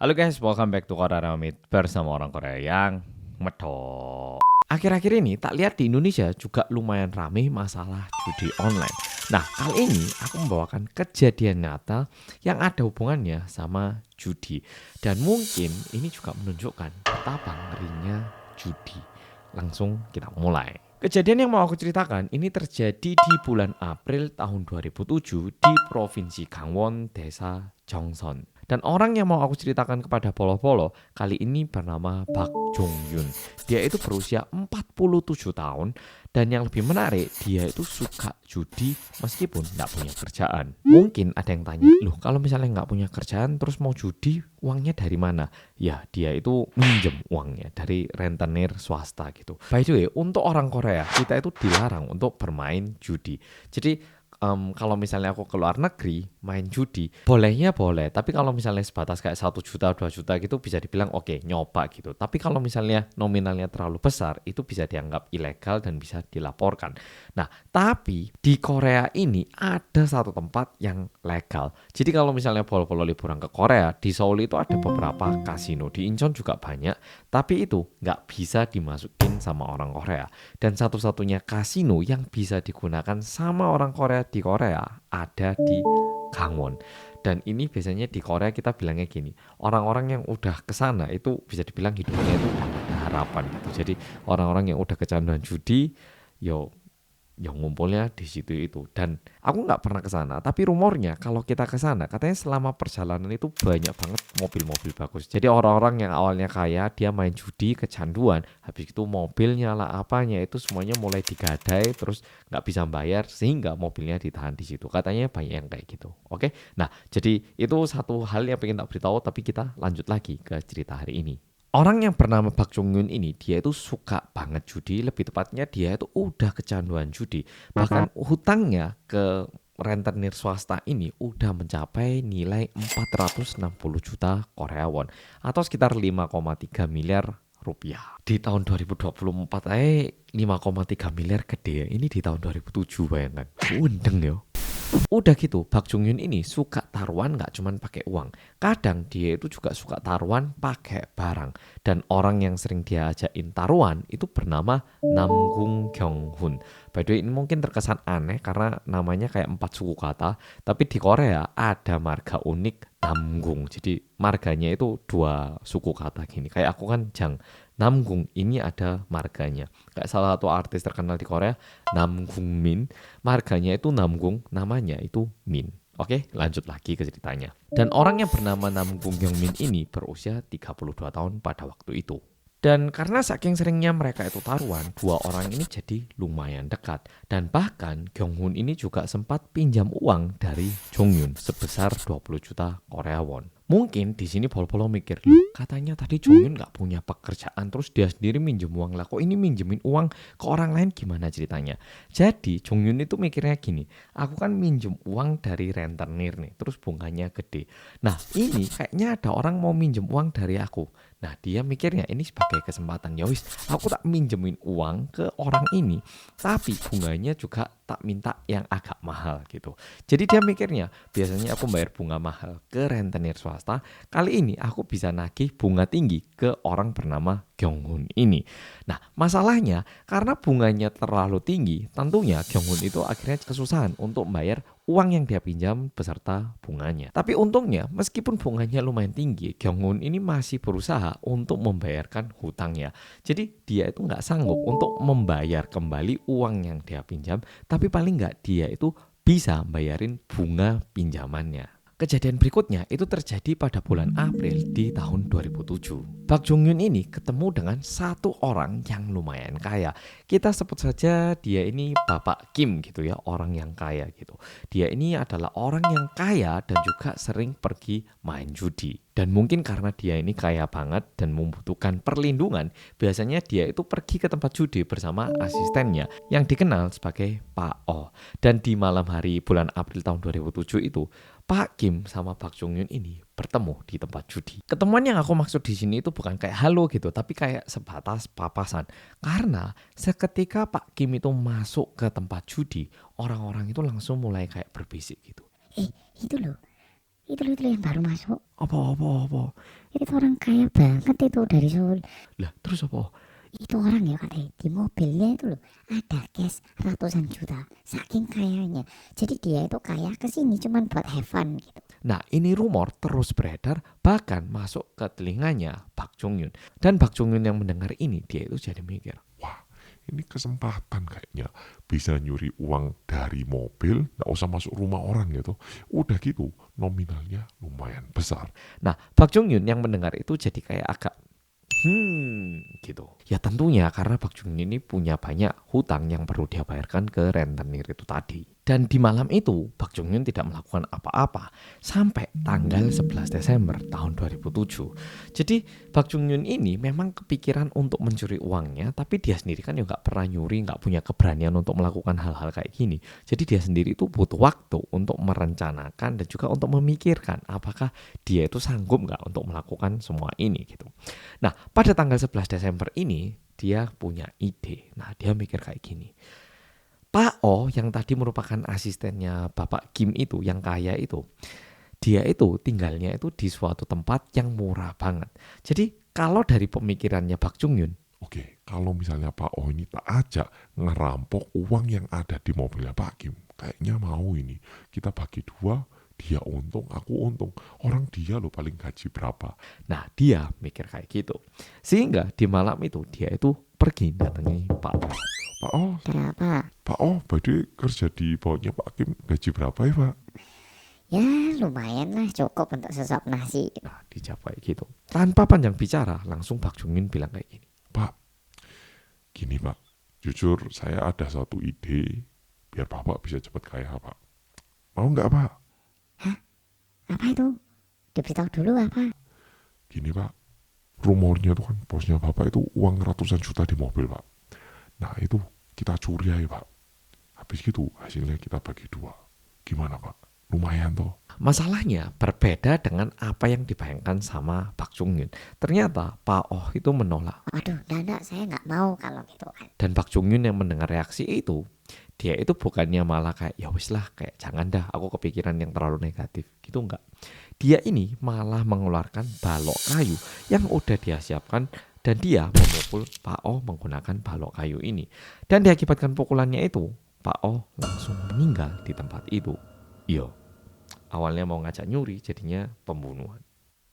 Halo guys, welcome back to Korea Ramit bersama orang Korea yang medok. Akhir-akhir ini tak lihat di Indonesia juga lumayan rame masalah judi online. Nah, kali ini aku membawakan kejadian nyata yang ada hubungannya sama judi. Dan mungkin ini juga menunjukkan betapa ngerinya judi. Langsung kita mulai. Kejadian yang mau aku ceritakan ini terjadi di bulan April tahun 2007 di Provinsi Gangwon, Desa Jongson. Dan orang yang mau aku ceritakan kepada Polo-Polo kali ini bernama Bak Jong Yun. Dia itu berusia 47 tahun dan yang lebih menarik dia itu suka judi meskipun nggak punya kerjaan. Mungkin ada yang tanya, loh kalau misalnya nggak punya kerjaan terus mau judi uangnya dari mana? Ya dia itu minjem uangnya dari rentenir swasta gitu. By the way, untuk orang Korea kita itu dilarang untuk bermain judi. Jadi kalau misalnya aku ke luar negeri main judi, bolehnya boleh. Tapi kalau misalnya sebatas kayak 1 juta, 2 juta gitu bisa dibilang oke, nyoba gitu. Tapi kalau misalnya nominalnya terlalu besar, itu bisa dianggap ilegal dan bisa dilaporkan. Nah, tapi di Korea ini ada satu tempat yang legal. Jadi kalau misalnya polo-polo liburan ke Korea, di Seoul itu ada beberapa kasino. Di Incheon juga banyak, tapi itu nggak bisa dimasukin sama orang Korea. Dan satu-satunya kasino yang bisa digunakan sama orang Korea di Korea ada di Gangwon. Dan ini biasanya di Korea kita bilangnya gini, orang-orang yang udah ke sana itu bisa dibilang hidupnya itu ada harapan gitu. Jadi orang-orang yang udah kecanduan judi, yo yang ngumpulnya di situ itu. Dan aku nggak pernah ke sana, tapi rumornya kalau kita ke sana katanya selama perjalanan itu banyak banget mobil-mobil bagus. Jadi orang-orang yang awalnya kaya dia main judi kecanduan, habis itu mobilnya lah apanya itu semuanya mulai digadai terus nggak bisa bayar sehingga mobilnya ditahan di situ. Katanya banyak yang kayak gitu. Oke. Nah, jadi itu satu hal yang pengen tak beritahu tapi kita lanjut lagi ke cerita hari ini. Orang yang bernama Bak Jong Yun ini dia itu suka banget judi, lebih tepatnya dia itu udah kecanduan judi. Bahkan hutangnya ke rentenir swasta ini udah mencapai nilai 460 juta Korea won atau sekitar 5,3 miliar rupiah. Di tahun 2024 5,3 miliar gede ya. Ini di tahun 2007 bayangkan. Undeng ya. Udah gitu, Bak Jong Yun ini suka taruhan nggak cuman pakai uang. Kadang dia itu juga suka taruhan pakai barang. Dan orang yang sering dia ajakin taruhan itu bernama Namgung Kyung-hun. By the way, ini mungkin terkesan aneh karena namanya kayak 4 suku kata. Tapi di Korea ada marga unik Namgung. Jadi marganya itu 2 suku kata gini. Kayak aku kan Jang. Namgung ini ada marganya. Kayak salah satu artis terkenal di Korea, Namgungmin. Marganya itu Namgung, namanya itu Min. Oke, lanjut lagi ke ceritanya. Dan orang yang bernama Namgung Min ini berusia 32 tahun pada waktu itu. Dan karena saking seringnya mereka itu taruhan, dua orang ini jadi lumayan dekat. Dan bahkan Kyung-hun ini juga sempat pinjam uang dari Jong-yun sebesar 20 juta Korea won. Mungkin di sini Polo-Polo mikir, loh katanya tadi Jong-yun nggak punya pekerjaan terus dia sendiri minjem uang lah. Kok ini minjemin uang ke orang lain gimana ceritanya? Jadi Jong-yun itu mikirnya gini, aku kan minjem uang dari rentenir nih, terus bunganya gede. Nah ini kayaknya ada orang mau minjem uang dari aku. Nah dia mikirnya ini sebagai kesempatan ya wis aku tak minjemin uang ke orang ini tapi bunganya juga tak minta yang agak mahal gitu. Jadi dia mikirnya biasanya aku bayar bunga mahal ke rentenir swasta, kali ini aku bisa nagih bunga tinggi ke orang bernama Kyung-hun ini. Nah masalahnya karena bunganya terlalu tinggi tentunya Kyung-hun itu akhirnya kesusahan untuk membayar uang yang dia pinjam beserta bunganya. Tapi untungnya meskipun bunganya lumayan tinggi, Kyung-hun ini masih berusaha untuk membayarkan hutangnya. Jadi dia itu nggak sanggup untuk membayar kembali uang yang dia pinjam, tapi paling nggak dia itu bisa bayarin bunga pinjamannya. Kejadian berikutnya itu terjadi pada bulan April di tahun 2007. Bak Jong Yun ini ketemu dengan satu orang yang lumayan kaya. Kita sebut saja dia ini Bapak Kim gitu ya, orang yang kaya gitu. Dia ini adalah orang yang kaya dan juga sering pergi main judi. Dan mungkin karena dia ini kaya banget dan membutuhkan perlindungan, biasanya dia itu pergi ke tempat judi bersama asistennya yang dikenal sebagai Pak O. Dan di malam hari bulan April tahun 2007 itu, Pak Kim sama Bak Jong Yun ini bertemu di tempat judi. Ketemuan yang aku maksud di sini itu bukan kayak halo gitu, tapi kayak sebatas papasan. Karena seketika Pak Kim itu masuk ke tempat judi, orang-orang itu langsung mulai kayak berbisik gitu. Eh, itu loh. Itu yang baru masuk. Apa? Itu orang kaya banget itu dari Seoul. Lah, terus apa? Itu orang ya katanya di mobilnya itu loh ada cash ratusan juta. Saking kayanya. Jadi dia itu kaya kesini cuman buat have fun gitu. Nah, ini rumor terus beredar, bahkan masuk ke telinganya Park Chung Yun. Dan Park Chung Yun yang mendengar ini, dia itu jadi mikir, Wah, ini kesempatan kayaknya. Bisa nyuri uang dari mobil, nggak usah masuk rumah orang gitu. Udah gitu, nominalnya lumayan besar. nah, Park Chung Yun yang mendengar itu jadi kayak agak gitu. Ya tentunya karena Park Chung Yun ini punya banyak hutang yang perlu dia bayarkan ke rentenir itu tadi. Dan di malam itu Park Chung Yun tidak melakukan apa-apa sampai tanggal 11 Desember tahun 2007. Jadi Park Chung Yun ini memang kepikiran untuk mencuri uangnya, tapi dia sendiri kan juga nggak pernah nyuri, nggak punya keberanian untuk melakukan hal-hal kayak gini. Jadi dia sendiri itu butuh waktu untuk merencanakan dan juga untuk memikirkan apakah dia itu sanggup nggak untuk melakukan semua ini gitu. Nah, pada tanggal 11 Desember ini dia punya ide. Nah, dia mikir kayak gini. Pak O yang tadi merupakan asistennya Bapak Kim itu, yang kaya itu, dia itu tinggalnya itu di suatu tempat yang murah banget. Jadi kalau dari pemikirannya Park Chung Yun, Oke, kalau misalnya Pak O ini tak ajak ngerampok uang yang ada di mobilnya Pak Kim, kayaknya mau ini. Kita bagi dua, dia untung, aku untung. Orang dia loh paling gaji berapa. nah dia mikir kayak gitu. Sehingga di malam itu dia itu pergi datangi Pak O. Pak O, Berapa? Pak O, berarti kerja di bawahnya Pak Kim gaji berapa ya Pak? Ya lumayan lah cukup untuk sesop nasi. Nah, dijawab kayak gitu. Tanpa panjang bicara, langsung Park Chung Yun bilang kayak gini. Pak, gini Pak, jujur saya ada satu ide biar Bapak bisa cepat kaya Pak. Mau nggak Pak? Apa itu? Diberitahu dulu apa? Gini Pak, rumornya tuh kan bosnya Bapak itu uang ratusan juta di mobil Pak. Nah itu kita curi aja Pak. Habis gitu hasilnya kita bagi dua. Gimana Pak? Lumayan toh. Masalahnya berbeda dengan apa yang dibayangkan sama Park Chung Yun. Ternyata Pak Oh itu menolak. Waduh, enggak, saya nggak mau kalau gitu kan. Dan Park Chung Yun yang mendengar reaksi itu, dia itu bukannya malah kayak ya wis lah, kayak jangan dah aku kepikiran yang terlalu negatif. Gitu enggak. Dia ini malah mengeluarkan balok kayu yang udah dia siapkan dan dia memukul Pak Oh menggunakan balok kayu ini. Dan diakibatkan pukulannya itu, Pak Oh langsung meninggal di tempat itu. Iya. Awalnya mau ngajak nyuri, jadinya pembunuhan.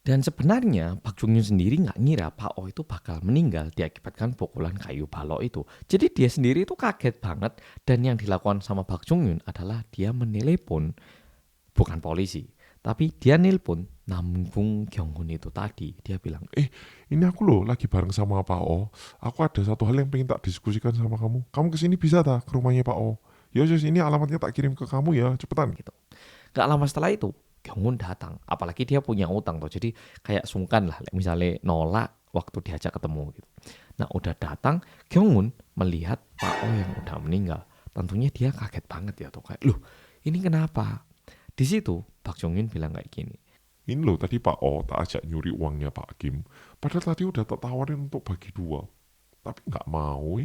Dan sebenarnya Park Chung Yun sendiri nggak ngira Pak Oh itu bakal meninggal diakibatkan pukulan kayu balok itu. Jadi dia sendiri itu kaget banget dan yang dilakukan sama Park Chung Yun adalah dia menelepon bukan polisi, tapi dia nelpon Namgung Kyung-hun itu tadi. Dia bilang, Ini aku loh lagi bareng sama Pak O. Aku ada satu hal yang pengen tak diskusikan sama kamu. Kamu kesini bisa tak ke rumahnya Pak O? Ya ini alamatnya tak kirim ke kamu ya, cepetan. gitu. Gak lama setelah itu Kyung-hun datang, apalagi dia punya utang tuh, jadi kayak sungkan lah, misalnya nolak waktu diajak ketemu gitu. Nah udah datang, Kyung-hun melihat Pak Oh yang udah meninggal, tentunya dia kaget banget ya tuh, kayak loh ini kenapa? Di situ Park Chung Yun bilang kayak gini, Ini loh tadi Pak O tak ajak nyuri uangnya Pak Kim. Padahal tadi udah tak tawarin untuk bagi dua. Tapi nggak mau.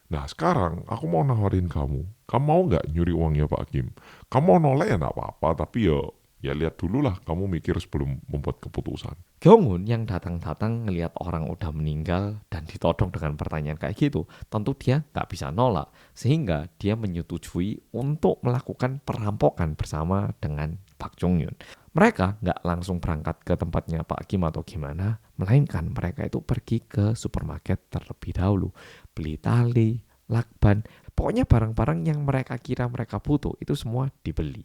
Nah sekarang aku mau nawarin kamu. Kamu mau nggak nyuri uangnya Pak Kim? Kamu mau nolak ya nggak apa-apa. Tapi ya lihat dulu lah. Kamu mikir sebelum membuat keputusan. Kyung-hun yang datang-datang ngelihat orang udah meninggal dan ditodong dengan pertanyaan kayak gitu, tentu dia nggak bisa nolak, sehingga dia menyetujui untuk melakukan perampokan bersama dengan Park Chung Yun. Mereka nggak langsung berangkat ke tempatnya Pak Kim atau gimana, melainkan mereka itu pergi ke supermarket terlebih dahulu, beli tali, lakban, pokoknya barang-barang yang mereka kira mereka butuh itu semua dibeli.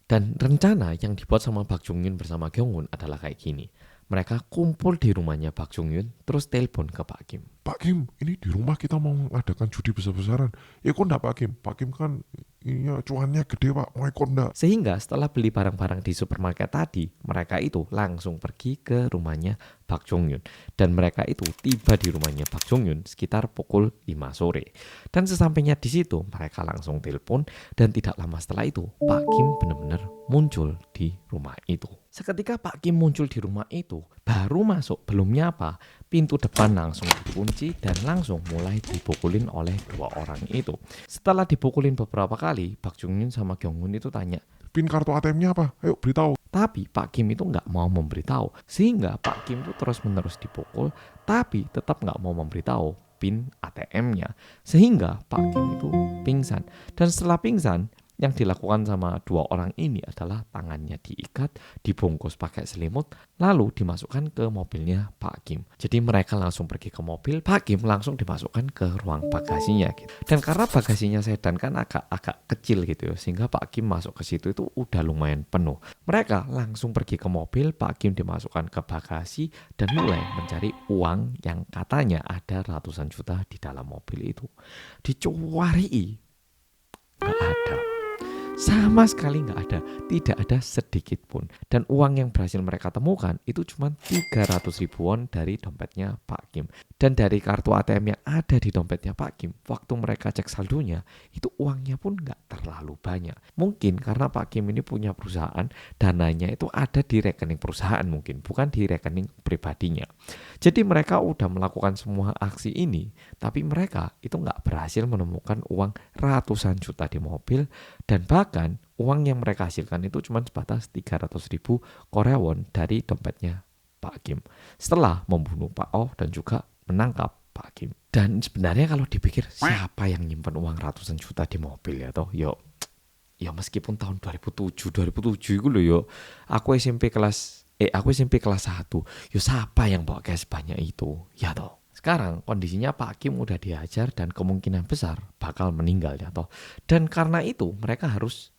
Dan rencana yang dibuat sama Park Chung Yun bersama Kyung-hun adalah kayak gini. Mereka kumpul di rumahnya Park Chung Yun, terus telepon ke Pak Kim. Pak Kim, ini di rumah kita mau mengadakan judi besar-besaran. Ya kok enggak Pak Kim? Pak Kim kan iya, cuannya gede Pak, mau ikut enggak? Sehingga setelah beli barang-barang di supermarket tadi, mereka itu langsung pergi ke rumahnya Park Chung Yun. Dan mereka itu tiba di rumahnya Park Chung Yun sekitar pukul 5 sore. Dan sesampainya di situ, mereka langsung telepon dan tidak lama setelah itu, Pak Kim benar-benar muncul di rumah itu. Seketika Pak Kim muncul di rumah itu, baru masuk, belum nyapa, pintu depan langsung dikunci dan langsung mulai dipukulin oleh dua orang itu. Setelah dipukulin beberapa kali, Park Chung Yun sama Kyung-hun itu tanya, Pin kartu ATM-nya apa? Ayo beritahu. Tapi Pak Kim itu nggak mau memberitahu. Sehingga Pak Kim itu terus-menerus dipukul, tapi tetap nggak mau memberitahu PIN ATM-nya. Sehingga Pak Kim itu pingsan. Dan setelah pingsan, yang dilakukan sama dua orang ini adalah tangannya diikat, dibungkus pakai selimut, lalu dimasukkan ke mobilnya Pak Kim. Jadi mereka langsung pergi ke mobil, Pak Kim langsung dimasukkan ke ruang bagasinya gitu. Dan karena bagasinya sedan kan agak kecil gitu ya, sehingga Pak Kim masuk ke situ itu udah lumayan penuh. Mereka langsung pergi ke mobil, Pak Kim dimasukkan ke bagasi dan mulai mencari uang yang katanya ada ratusan juta di dalam mobil itu. Dicari, nggak ada. Sama sekali nggak ada, tidak ada sedikit pun. Dan uang yang berhasil mereka temukan itu cuma 300 ribu won dari dompetnya Pak Kim. Dan dari kartu ATM yang ada di dompetnya Pak Kim, waktu mereka cek saldonya, itu uangnya pun nggak terlalu banyak. Mungkin karena Pak Kim ini punya perusahaan, dananya itu ada di rekening perusahaan mungkin, bukan di rekening pribadinya. Jadi mereka udah melakukan semua aksi ini, tapi mereka itu nggak berhasil menemukan uang ratusan juta di mobil, dan bahkan uang yang mereka hasilkan itu cuma sebatas 300 ribu Korea won dari dompetnya Pak Kim. Setelah membunuh Pak Oh dan juga menangkap Pak Kim. Dan sebenarnya kalau dipikir siapa yang nyimpen uang ratusan juta di mobil ya toh? Yo meskipun tahun 2007 itu loh yo. Aku SMP kelas 1. Yo siapa yang bawa cash banyak itu? Ya toh. Sekarang kondisinya Pak Kim udah dihajar dan kemungkinan besar bakal meninggal ya toh. Dan karena itu mereka harus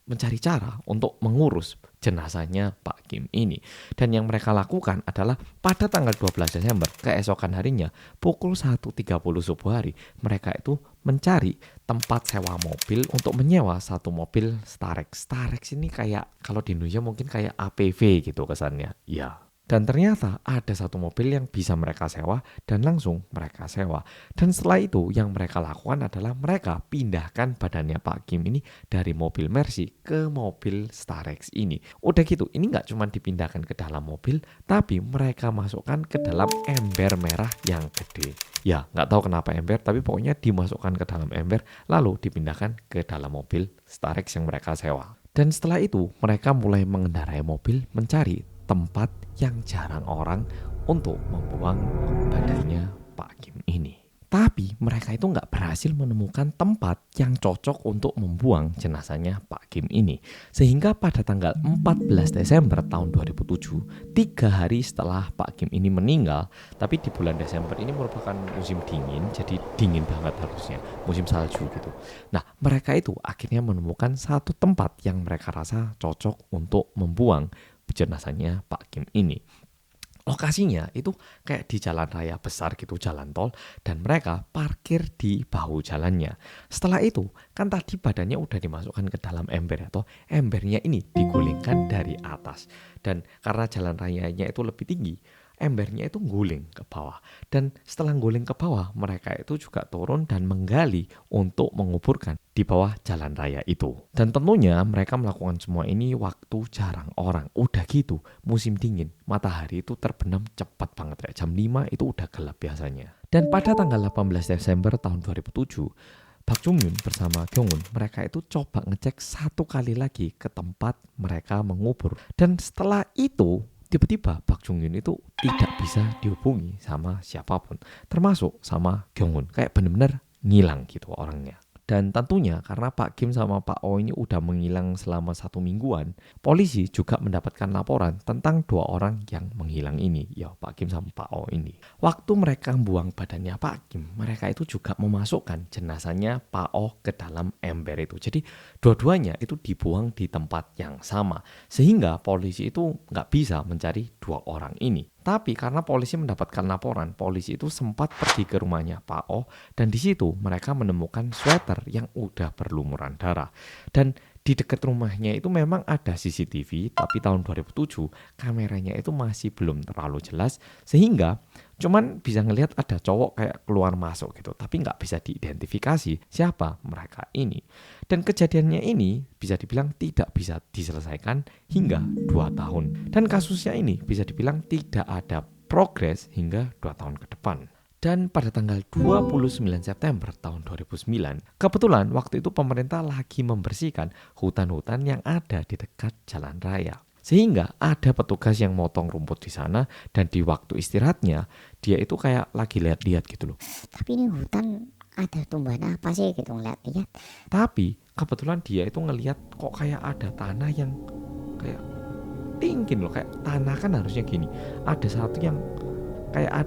mencari cara untuk mengurus jenazahnya Pak Kim ini. Dan yang mereka lakukan adalah pada tanggal 12 Desember, keesokan harinya, pukul 1.30 subuh hari, mereka itu mencari tempat sewa mobil untuk menyewa satu mobil Starex. Starex ini kayak, kalau di Indonesia mungkin kayak APV gitu kesannya. Ya. Dan ternyata ada satu mobil yang bisa mereka sewa dan langsung mereka sewa. Dan setelah itu yang mereka lakukan adalah mereka pindahkan badannya Pak Kim ini dari mobil Mercy ke mobil Starex ini. Udah gitu, ini nggak cuma dipindahkan ke dalam mobil, tapi mereka masukkan ke dalam ember merah yang gede. Ya, nggak tahu kenapa ember, tapi pokoknya dimasukkan ke dalam ember, lalu dipindahkan ke dalam mobil Starex yang mereka sewa. Dan setelah itu, mereka mulai mengendarai mobil mencari tempat yang jarang orang untuk membuang badannya Pak Kim ini. Tapi mereka itu nggak berhasil menemukan tempat yang cocok untuk membuang jenazahnya Pak Kim ini. Sehingga pada tanggal 14 Desember tahun 2007, 3 hari setelah Pak Kim ini meninggal, tapi di bulan Desember ini merupakan musim dingin, jadi dingin banget harusnya, musim salju gitu. Nah, mereka itu akhirnya menemukan satu tempat yang mereka rasa cocok untuk membuang jenazahnya Pak Kim ini. Lokasinya itu kayak di jalan raya besar gitu, jalan tol, dan mereka parkir di bahu jalannya. Setelah itu, kan tadi badannya udah dimasukkan ke dalam ember atau embernya ini digulingkan dari atas. Dan karena jalan rayanya itu lebih tinggi, embernya itu guling ke bawah. Dan setelah guling ke bawah, mereka itu juga turun dan menggali untuk menguburkan di bawah jalan raya itu. Dan tentunya mereka melakukan semua ini waktu jarang orang. Udah gitu, musim dingin, matahari itu terbenam cepat banget ya. Jam 5 itu udah gelap biasanya. Dan pada tanggal 18 Desember tahun 2007, Pak Jung Yun bersama Kyung-un, mereka itu coba ngecek satu kali lagi ke tempat mereka mengubur. Dan setelah itu, tiba-tiba Pak Jung Yun itu tidak bisa dihubungi sama siapapun, termasuk sama Kyung-un. Kayak bener-bener ngilang gitu orangnya. Dan tentunya karena Pak Kim sama Pak Oh ini udah menghilang selama 1 mingguan, polisi juga mendapatkan laporan tentang 2 orang yang menghilang ini, ya Pak Kim sama Pak Oh ini. Waktu mereka buang badannya Pak Kim, mereka itu juga memasukkan jenazahnya Pak Oh ke dalam ember itu. Jadi dua-duanya itu dibuang di tempat yang sama, sehingga polisi itu nggak bisa mencari 2 orang ini. Tapi karena polisi mendapatkan laporan, polisi itu sempat pergi ke rumahnya Pak Oh, dan di situ mereka menemukan sweater yang udah berlumuran darah. Dan di dekat rumahnya itu memang ada CCTV, tapi tahun 2007 kameranya itu masih belum terlalu jelas, sehingga cuman bisa ngelihat ada cowok kayak keluar masuk gitu, tapi nggak bisa diidentifikasi siapa mereka ini. Dan kejadiannya ini bisa dibilang tidak bisa diselesaikan hingga 2 tahun. Dan kasusnya ini bisa dibilang tidak ada progres hingga 2 tahun ke depan. Dan pada tanggal 29 September tahun 2009, kebetulan waktu itu pemerintah lagi membersihkan hutan-hutan yang ada di dekat jalan raya. Sehingga ada petugas yang motong rumput di sana dan di waktu istirahatnya dia itu kayak lagi lihat-lihat gitu loh. Tapi ini hutan ada tumbuhan apa sih gitu ngeliat-liat. Tapi kebetulan dia itu ngelihat kok kayak ada tanah yang kayak tinggi loh, kayak tanah kan harusnya gini. Ada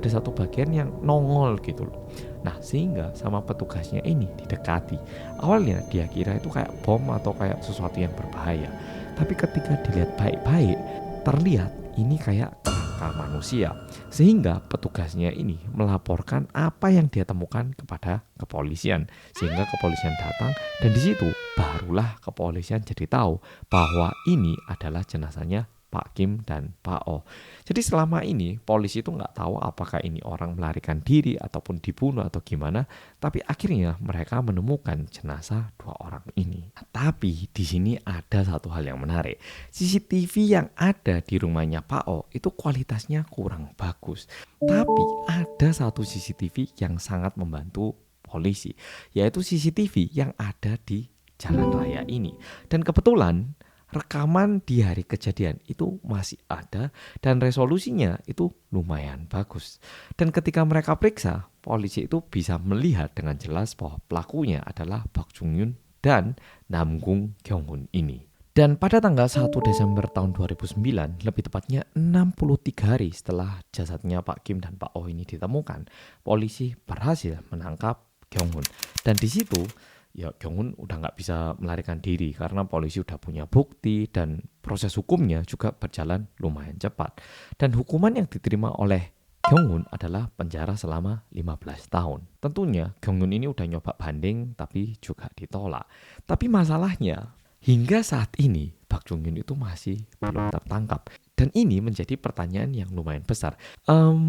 satu bagian yang nongol gitu loh. Nah, sehingga sama petugasnya ini didekati. Awalnya dia kira itu kayak bom atau kayak sesuatu yang berbahaya. Tapi ketika dilihat baik-baik, terlihat ini kayak kerangka manusia. Sehingga petugasnya ini melaporkan apa yang dia temukan kepada kepolisian. Sehingga kepolisian datang dan di situ barulah kepolisian jadi tahu bahwa ini adalah jenazahnya Pak Kim dan Pak O. Jadi selama ini polisi itu nggak tahu apakah ini orang melarikan diri ataupun dibunuh atau gimana. Tapi akhirnya mereka menemukan jenazah dua orang ini. Tapi di sini ada satu hal yang menarik. CCTV yang ada di rumahnya Pak O itu kualitasnya kurang bagus. Tapi ada satu CCTV yang sangat membantu polisi, yaitu CCTV yang ada di jalan raya ini. Dan kebetulan rekaman di hari kejadian itu masih ada dan resolusinya itu lumayan bagus. Dan ketika mereka periksa, polisi itu bisa melihat dengan jelas bahwa pelakunya adalah Park Chung Yoon dan Namgung Kyung-hun ini. Dan pada tanggal 1 Desember tahun 2009, lebih tepatnya 63 hari setelah jasadnya Pak Kim dan Pak Oh ini ditemukan, polisi berhasil menangkap Kyung-hun. Dan di situ ya Kyung-hun udah nggak bisa melarikan diri karena polisi udah punya bukti dan proses hukumnya juga berjalan lumayan cepat. Dan hukuman yang diterima oleh Kyung-hun adalah penjara selama 15 tahun. Tentunya Kyung-hun ini udah nyoba banding tapi juga ditolak. Tapi masalahnya hingga saat ini Park Chung Yoon itu masih belum tertangkap. Dan ini menjadi pertanyaan yang lumayan besar.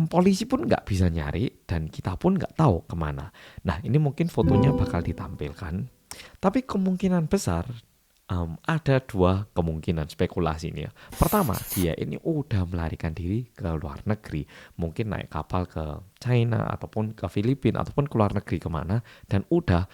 Polisi pun nggak bisa nyari dan kita pun nggak tahu kemana. Nah, ini mungkin fotonya bakal ditampilkan. Tapi kemungkinan besar ada dua kemungkinan spekulasi ini ya. Pertama, dia ini udah melarikan diri ke luar negeri. Mungkin naik kapal ke China ataupun ke Filipina ataupun ke luar negeri kemana. Dan udah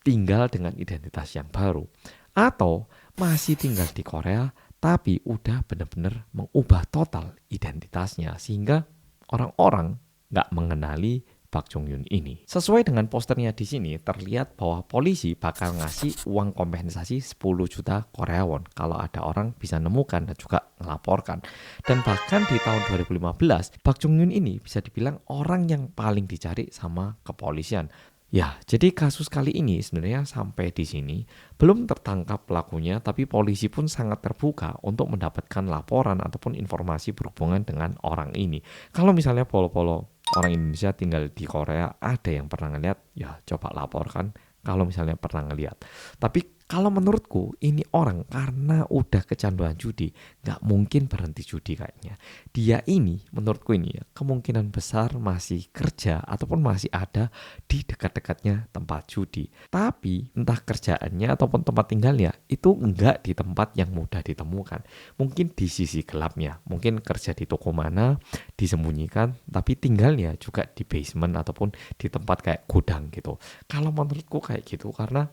tinggal dengan identitas yang baru. Atau masih tinggal di Korea tapi udah benar-benar mengubah total identitasnya sehingga orang-orang nggak mengenali Park Chung Yoon ini. Sesuai dengan posternya di sini terlihat bahwa polisi bakal ngasih uang kompensasi 10 juta Korea won kalau ada orang bisa nemukan dan juga melaporkan. Dan bahkan di tahun 2015 Park Chung Yoon ini bisa dibilang orang yang paling dicari sama kepolisian. Ya, jadi kasus kali ini sebenarnya sampai di sini belum tertangkap pelakunya, tapi polisi pun sangat terbuka untuk mendapatkan laporan ataupun informasi berhubungan dengan orang ini. Kalau misalnya polo-polo orang Indonesia tinggal di Korea, ada yang pernah ngeliat, ya coba laporkan kalau misalnya pernah ngeliat. Tapi kalau menurutku ini orang karena udah kecanduan judi, nggak mungkin berhenti judi kayaknya. Dia ini menurutku ini ya kemungkinan besar masih kerja ataupun masih ada di dekat-dekatnya tempat judi. Tapi entah kerjaannya ataupun tempat tinggalnya itu enggak di tempat yang mudah ditemukan. Mungkin di sisi gelapnya, mungkin kerja di toko mana disembunyikan, tapi tinggalnya juga di basement ataupun di tempat kayak gudang gitu. Kalau menurutku kayak gitu karena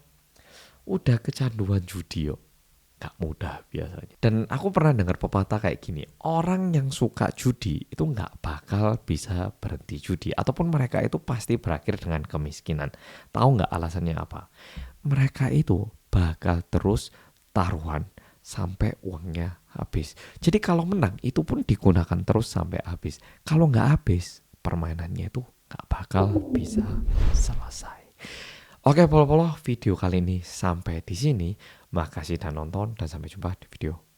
udah kecanduan judi yo, gak mudah biasanya. Dan aku pernah dengar pepatah kayak gini, orang yang suka judi itu gak bakal bisa berhenti judi, ataupun mereka itu pasti berakhir dengan kemiskinan. Tahu gak alasannya apa? Mereka itu bakal terus taruhan sampai uangnya habis. Jadi kalau menang itu pun digunakan terus sampai habis. Kalau gak habis, permainannya itu gak bakal bisa selesai. Oke, polo-polo, video kali ini sampai di sini. Makasih dan nonton dan sampai jumpa di video